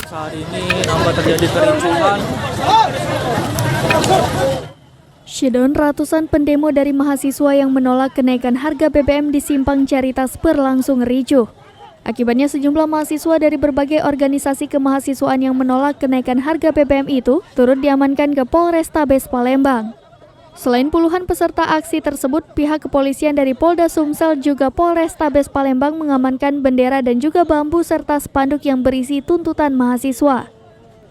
Saat ini nampak terjadi kericuhan. Syedon ratusan pendemo dari mahasiswa yang menolak kenaikan harga BBM di Simpang Caritas berlangsung ricuh. Akibatnya sejumlah mahasiswa dari berbagai organisasi kemahasiswaan yang menolak kenaikan harga BBM itu turut diamankan ke Polrestabes Palembang. Selain puluhan peserta aksi tersebut, pihak kepolisian dari Polda Sumsel juga Polrestabes Palembang mengamankan bendera dan juga bambu serta spanduk yang berisi tuntutan mahasiswa.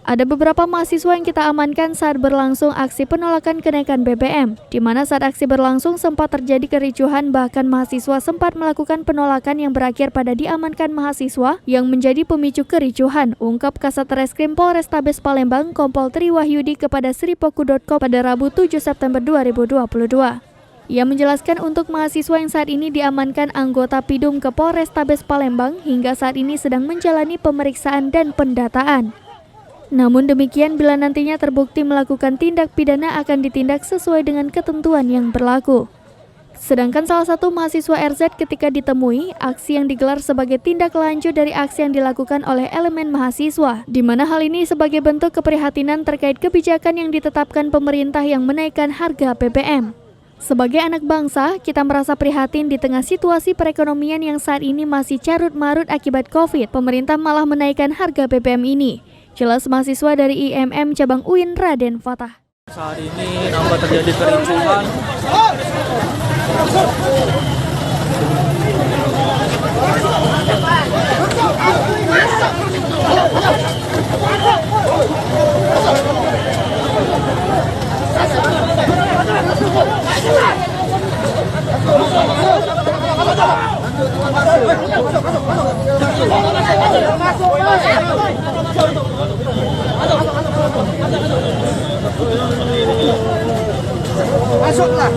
Ada beberapa mahasiswa yang kita amankan saat berlangsung aksi penolakan kenaikan BBM, di mana saat aksi berlangsung sempat terjadi kericuhan, bahkan mahasiswa sempat melakukan penolakan yang berakhir pada diamankan mahasiswa yang menjadi pemicu kericuhan, ungkap Kasat Reskrim Polrestabes Palembang Kompol Tri Wahyudi kepada Sripoku.com pada Rabu 7 September 2022. Ia menjelaskan untuk mahasiswa yang saat ini diamankan anggota Pidum ke Polrestabes Palembang hingga saat ini sedang menjalani pemeriksaan dan pendataan. Namun demikian, bila nantinya terbukti melakukan tindak pidana akan ditindak sesuai dengan ketentuan yang berlaku. Sedangkan salah satu mahasiswa RZ ketika ditemui, aksi yang digelar sebagai tindak lanjut dari aksi yang dilakukan oleh elemen mahasiswa, di mana hal ini sebagai bentuk keprihatinan terkait kebijakan yang ditetapkan pemerintah yang menaikkan harga BBM. Sebagai anak bangsa, kita merasa prihatin di tengah situasi perekonomian yang saat ini masih carut-marut akibat COVID, pemerintah malah menaikkan harga BBM ini. Jelas mahasiswa dari IMM Cabang UIN Raden Fatah. Saat ini nampak terjadi kericuhan. Masuklah.